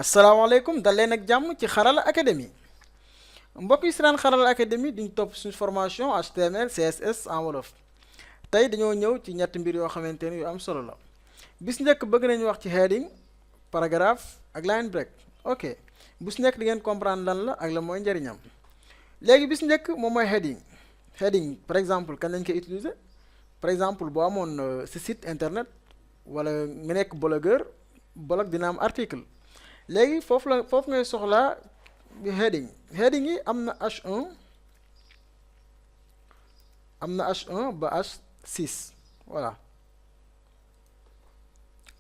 asalaamaaleykum dal leen ak jàmm ci Xarala Academy mbokk yi si naan Xarala Academy diñ topp suñu formation HTML CSS en wolof tey dañoo ñëw ci ñetti mbir yoo xamante ni yu am solo la bis njëkk bëgg nañu wax ci heading paragraphe ak line break ok bu si nekk di ngeen comprendre lan la ak la mooy njëriñam léegi bis njëkk moom mooy heading par exemple kañ lañ koy utiliser par exemple boo amoon si site internet wala nga nekk blogueur blog dina am article léegi foofu ngay soxlaa heading yi am na H1 am na H1 ba H6 voilà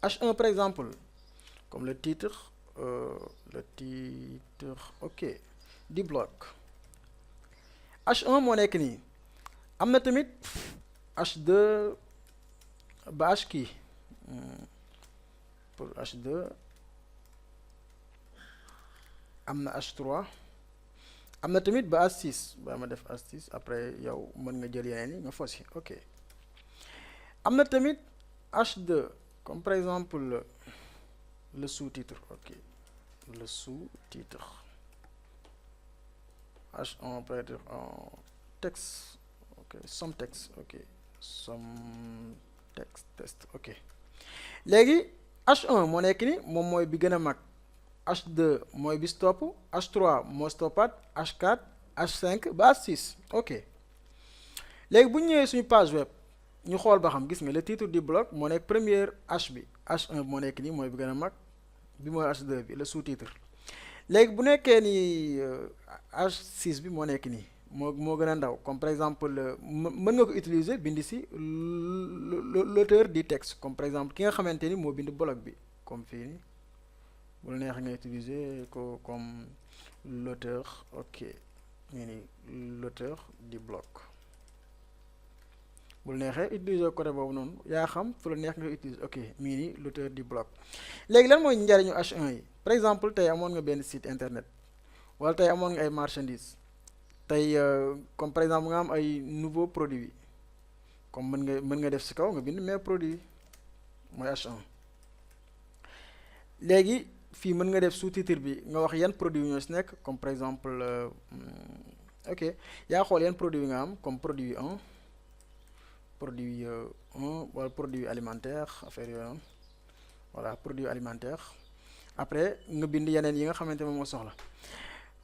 H1 par exemple comme le titre ok du blog H1 moo nekk nii am na tamit H2 ba H kii pour H2 am na H3 am na tamit ba H6 ba ma def H6 après yow mën nga jël yeneen yi nga fos yi ok am na tamit H2 comme par exemple le sous-titre ok le sous-titre H1 peut être en texte ok some text ok some text test ok léegi H1 moo nekk ni moom mooy bi gën a mag H2 mooy bis topp H3 moo stoppaat H4 H5 ba H6 ok léegi bu ñu ñëwee suñu page web ñu xool ba xam gis nga le titre du blog moo nekk première H bi H1 moo nekk nii mooy bi gën a mag bi mooy H2 bi le sous-titre léegi bu nekkee ni H6 bi moo nekk nii moo gën a ndaw comme par exemple mën nga ko utiliser bind si l'auteur du texte comme par exemple ki nga xamante ni moo bind blog bi comme fii nii bu la neexee nga utiliser ko comme l'auteur ok nii nii l'auteur du blog bu la neexee utiliser côté boobu noonu yaa xam fu la neex nga utiliser ok mii nii l'auteur du blog léegi lan mooy njariñu H1 yi par exemple tey amoon nga benn site internet wala tey amoon nga ay marchandises tey comme par exemple nga am ay nouveaux produits comme mën nga def ci kaw nga bind mes produits mooy H1 léegi fii mën nga def sous-titre bi nga wax yan produit ñoo ci nekk comme par exemple ok yaa xool yan produit nga am comme produit 1 produit 1 wala produit alimentaire affaire yooyu noonu voilà produit alimentaire après nga bind yeneen yi nga xamante moom moo soxla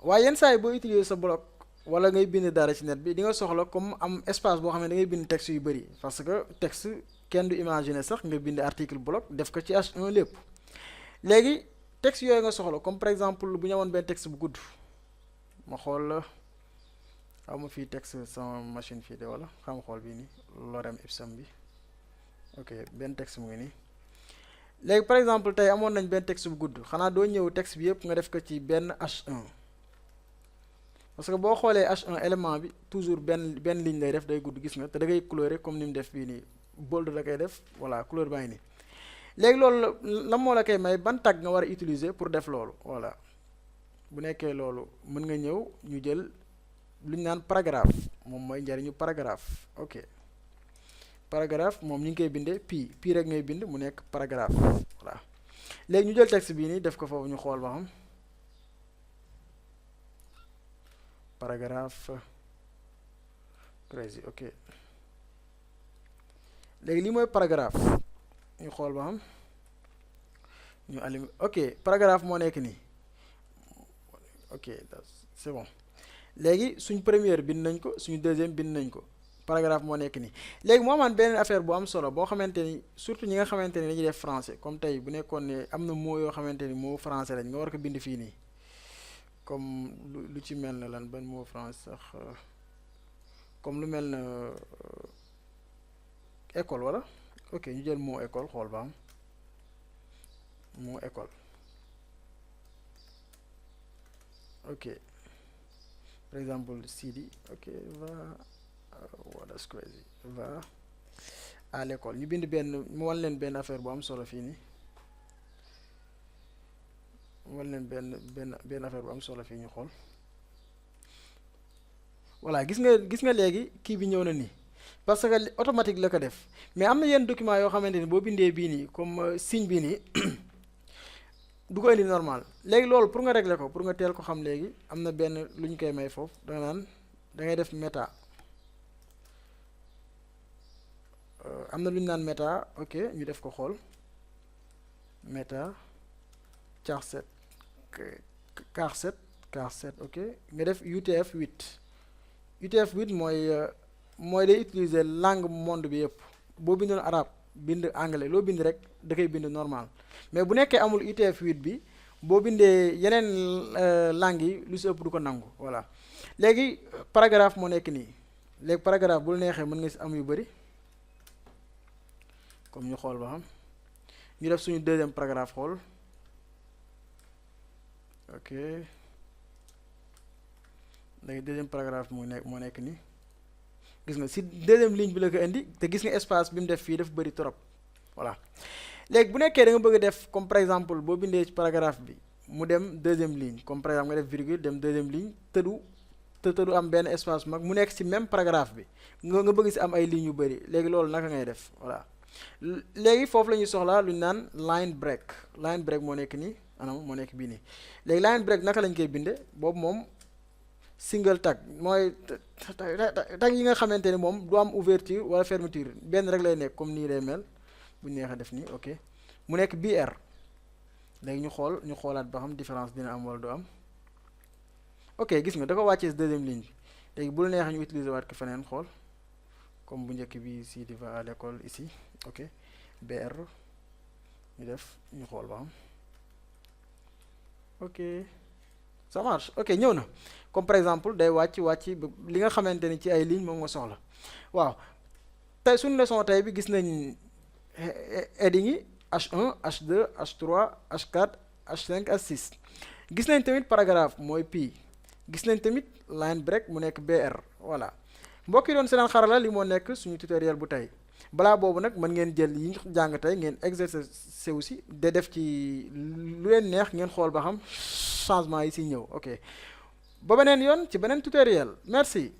waaye yenn saa yi boo utiliser sa blog wala ngay bind dara ci net bi di nga soxla comme am espace boo xam ne da ngay bind texte yu bëri parce que texte kenn du imaginer sax nga bind article blog def ko ci H1 lépp léegi texte yooyu nga soxla comme par exemple bu ñu amoon benn texte bu gudd ma xool xaw ma fii texte sama machine fii de wala xam xool bii nii lorem ipsum bi ok benn texte mu ngi nii léegi par exemple tey amoon nañ benn texte bu gudd xanaa doo ñëw texte bi yëpp nga def ko ci benn H1 parce que boo xoolee H1 élément bi toujours benn ligne lay def day gudd gis nga te da ngay coloré comme ni mu def bii nii bold da koy def voilà couleur baa ngi nii léegi loolu la moo la koy may ban tag nga war a utiliser pour def loolu voilà bu nekkee loolu mën nga ñëw ñu jël lu ñu naan paragraphe moom mooy njariñu paragraphe ok paragraphe moom ñu ngi koy bindee pi rek ngay bind mu nekk paragraphe voilà léegi ñu jël texte bii nii def ko foofu ñu xool ba xam paragraphe crazy ok léegi lii mooy paragraphe ñu xool ba xam ñu alim ok paragraphe moo nekk nii ok c'est bon léegi suñ première bind nañ ko suñu deuxième bind nañ ko paragraphe moo nekk nii léegi moo amaan beneen affaire bu am solo boo xamante ni surtout ñi nga xamante ni dañuy def français comme tey bu nekkoon ne am na mot yoo xamante ni mot français lañ nga war ko bind fii nii comme lu ci mel na lan ban mot français sax comme lu mel na école wala ok ñu jël mot école xool ba am mot école ok par exemple Sidi ok va à l'école ñu bind benn mu wan leen benn affaire bu am solo fii nii mu wan leen benn affaire bu am solo fii ñu xool voilà gis nga léegi kii bi ñëw na nii parce que automatique la ko def mais am na yenn document yoo xamante ni boo bindee bii nii comme signe bii nii du ko indi normal léegi loolu pour nga régler ko pour nga teel ko xam léegi am na benn lu ñu koy may foofu da nga naan da ngay def méta am na lu ñu naan méta ok ñu def ko xool méta charset charset ok nga def UTF-8 mooy day utiliser langue monde bi yëpp boo bindoon arabe bind anglais loo bind rek da koy bind normal mais bu nekkee amul UTF-8 bi boo bindee yeneen langue yi lu si ëpp du ko nangu voilà léegi paragraphe moo nekk nii léegi paragraphe bu la neexee mën nga si am yu bëri comme ñu xool ba xam ñu def suñu deuxième paragraphe xool ok léegi deuxième paragraphe moo nekk nii gis nga si deuxième ligne bi la ko indi te gis nga espace bi mu def fii dafa bëri trop voilà léegi bu nekkee da nga bëgg a def comme par exemple boo bindee ci paragraphe bi mu dem deuxième ligne comme par exemple nga def virgule dem deuxième ligne tëdu am benn espace mag mu nekk ci même paragraphe bi nga bëgg ci am ay lignes yu bëri léegi loolu naka ngay def voilà léegi foofu la ñuy soxlaa lu ñu naan line break moo nekk nii anam moo nekk bii nii léegi line break naka lañ koy binde boobu moom single tag mooy tag yi nga xamante ni moom du am ouverture wala fermeture benn rek lay nekk comme nii lay mel bu ñu neexee def nii ok mu nekk BR léegi ñu xoolaat ba xam différence dina am wala du am ok gis nga da ko wàccee si deuxième ligne bi léegi bu la neexee ñu utiliser waat ko feneen xool comme bu njëkk bi si di va à l'école ici ok BR ñu def ñu xool ba xam ok ça marche ok ñëw na comme par exemple day wàcc li nga xamante ni ci ay ligne moom nga soxla waaw tey suñu leçon tey bi gis nañ heading yi H1 H2 H3 H4 H5 H6 gis nañ tamit paragraphe mooy P gis nañ tamit line break mu nekk BR voilà mbokk yi doon seen xarala li moo nekk suñu tutoriel bu tey balaa boobu nag mën ngeen jël yi ñu jàng tey ngeen exercer aussi de def ci lu leen neex ngeen xool ba xam changement yi si ñëw ok ba beneen yoon ci beneen tutoriel merci